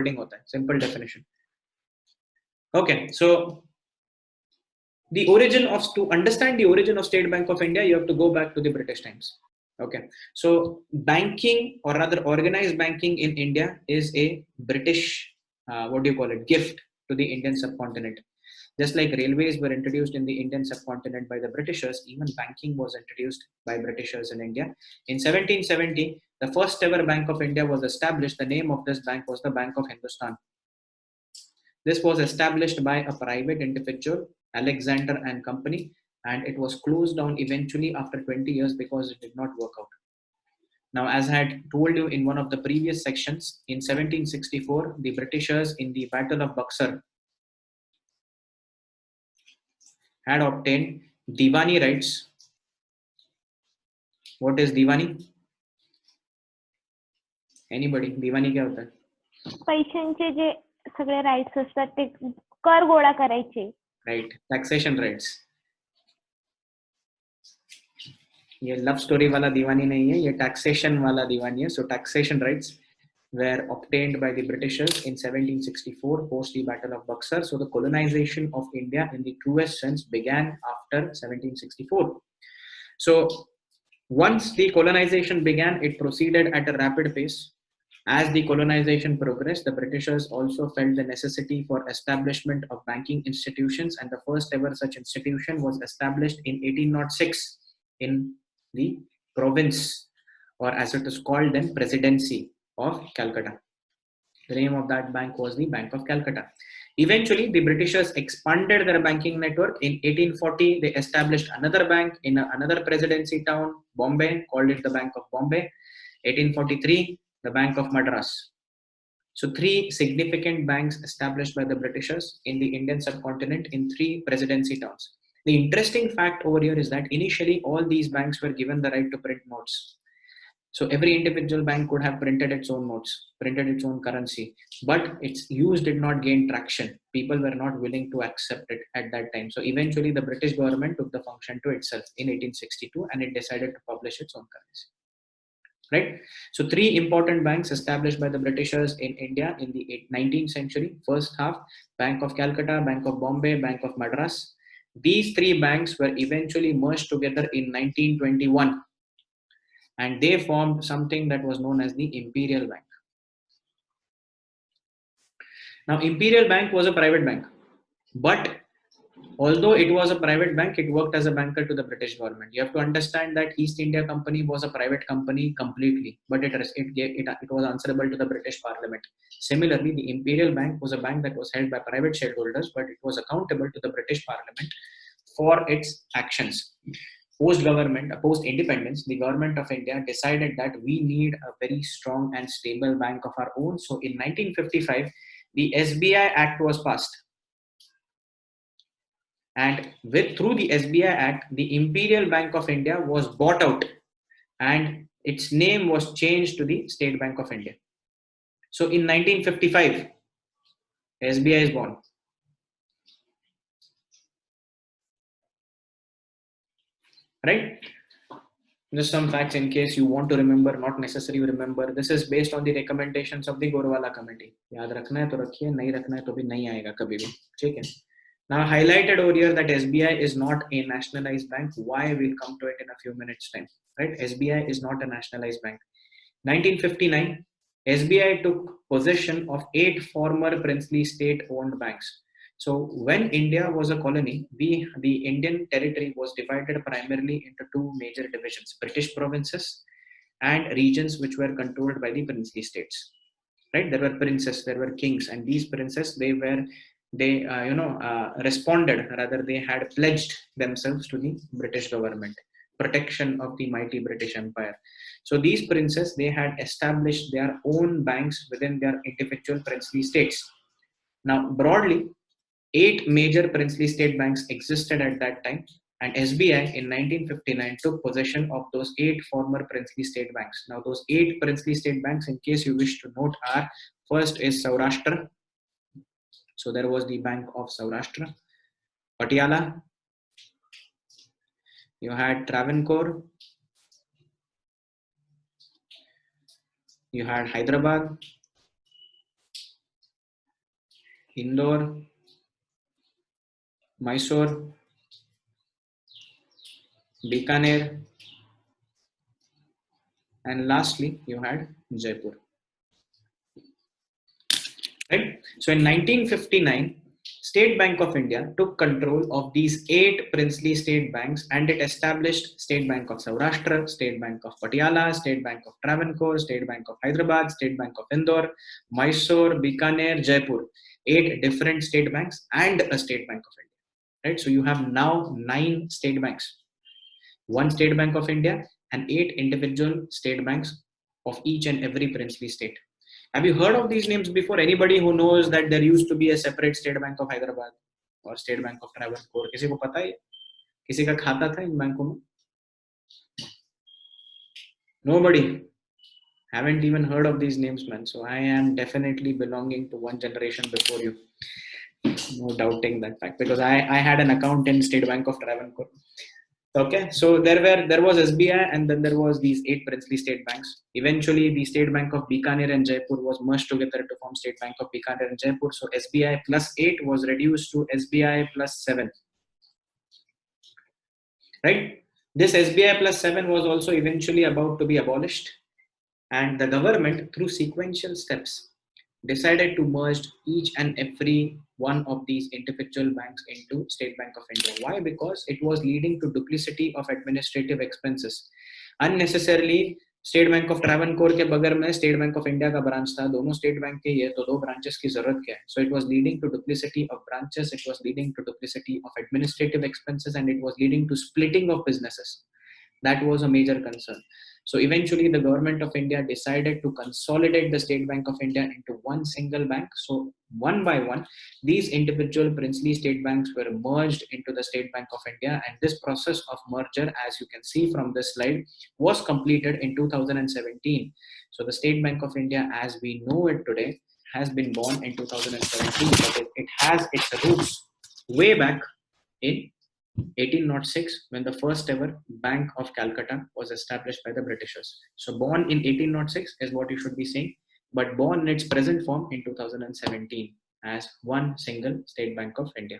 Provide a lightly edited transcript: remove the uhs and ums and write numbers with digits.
Holding होता है, simple definition. Okay, so the origin of, to understand the origin of State Bank of India, you have to go back to the British times. Okay, so banking, or rather organized banking in India, is a British, what do you call it, gift to the Indian subcontinent. Just like railways were introduced in the Indian subcontinent by the Britishers, even banking was introduced by Britishers in India. In 1770, the first ever Bank of India was established. The name of this bank was the Bank of Hindustan. This was established by a private individual, Alexander and Company, and it was closed down eventually after 20 years because it did not work out. Now, as I had told you in one of the previous sections, in 1764, the Britishers in the Battle of Buxar had obtained Diwani rights. What is Diwani? Anybody? Diwani क्या होता है? पैशांचे जे सगळे rights असतात ते कर गोळा करायचे. Right, taxation rights. ये लव स्टोरी वाला दीवानी नहीं है, ये टैक्सेशन वाला दीवानी है. So taxation rights were obtained by the Britishers in 1764 post the Battle of Buxar. So the colonization of India in the truest sense began after 1764. So once the colonization began, it proceeded at a rapid pace. As the colonization progressed, the Britishers also felt the necessity for establishment of banking institutions, and the first ever such institution was established in 1806 in the province, or as it is called then, Presidency of Calcutta. The name of that bank was the Bank of Calcutta. Eventually, the Britishers expanded their banking network. In 1840, they established another bank in another presidency town, Bombay, called it the Bank of Bombay. 1843, the Bank of Madras. So 3 significant banks established by the Britishers in the Indian subcontinent in 3 presidency towns. The interesting fact over here is that initially all these banks were given the right to print notes. So every individual bank could have printed its own notes, printed its own currency, but its use did not gain traction. People were not willing to accept it at that time. So eventually the British government took the function to itself in 1862, and it decided to publish its own currency. Right? So 3 important banks established by the Britishers in India in the 19th century, first half: Bank of Calcutta, Bank of Bombay, Bank of Madras. These 3 banks were eventually merged together in 1921, and they formed something that was known as the Imperial Bank. Now, Imperial Bank was a private bank, but although it was a private bank, it worked as a banker to the British government. You have to understand that East India Company was a private company completely, but it was answerable to the British Parliament. Similarly, the Imperial Bank was a bank that was held by private shareholders, but it was accountable to the British Parliament for its actions. Post-independence, the government of India decided that we need a very strong and stable bank of our own. So in 1955, the SBI Act was passed. And through the SBI Act, the Imperial Bank of India was bought out, and its name was changed to the State Bank of India. So in 1955, SBI is born. Right? Just some facts in case you want to remember, not necessarily remember. This is based on the recommendations of the Gorewala Committee. याद रखना है तो रखिए, नहीं रखना है तो भी नहीं आएगा कभी भी. ठीक है? Now highlighted over here that SBI is not a nationalized bank. Why? We'll come to it in a few minutes time. Right? SBI is not a nationalized bank. 1959, SBI took possession of 8 former princely state-owned banks. So when India was a colony, the Indian territory was divided primarily into 2 major divisions: British provinces and regions which were controlled by the princely states. Right? There were princes, there were kings, and these princes, they responded, rather they had pledged themselves to the British government, protection of the mighty British Empire. So these princes, they had established their own banks within their individual princely states. Now broadly, 8 major princely state banks existed at that time, and SBI in 1959 took possession of those 8 former princely state banks. Now those 8 princely state banks, in case you wish to note, are: first is Saurashtra. So there was the Bank of Saurashtra. Patiala. You had Travancore. You had Hyderabad. Indore, Mysore, Bikaner, and lastly you had Jaipur. Right? So in 1959, State Bank of India took control of these 8 princely state banks and it established State Bank of Saurashtra, State Bank of Patiala, State Bank of Travancore, State Bank of Hyderabad, State Bank of Indore, Mysore, Bikaner, Jaipur. 8 different state banks and a State Bank of India. Right? So you have now 9 state banks, 1 State Bank of India, and 8 individual state banks of each and every princely state. Have you heard of these names before? Anybody who knows that there used to be a separate State Bank of Hyderabad or State Bank of Travancore? किसी को पता है? किसी का खाता था इन बैंकों में? Nobody. Haven't even heard of these names, man. So I am definitely belonging to one generation before you. No doubting that fact, because I had an account in State Bank of Travancore. Okay, so there was SBI and then there was these 8 princely state banks. Eventually, the State Bank of Bikaner and Jaipur was merged together to form State Bank of Bikaner and Jaipur. So SBI plus 8 was reduced to SBI plus 7. Right? This SBI plus 7 was also eventually about to be abolished, and the government, through sequential steps, decided to merge each and every one of these individual banks into State Bank of India. Why? Because it was leading to duplicity of administrative expenses. Unnecessarily, state bank of Travancore के बगैर में state bank of India का branch था, दोनों state bank के, ये तो 2 branches की जरूरत क्या है? So it was leading to duplicity of branches, it was leading to duplicity of administrative expenses, and it was leading to splitting of businesses. That was a major concern. So eventually the government of India decided to consolidate the State Bank of India into one single bank. So one by one, these individual princely state banks were merged into the State Bank of India, and this process of merger, as you can see from this slide, was completed in 2017. So the State Bank of India as we know it today has been born in 2017, but it has its roots way back in 1806, when the first ever Bank of Calcutta was established by the Britishers. So born in 1806 is what you should be saying, but born in its present form in 2017 as one single State Bank of India.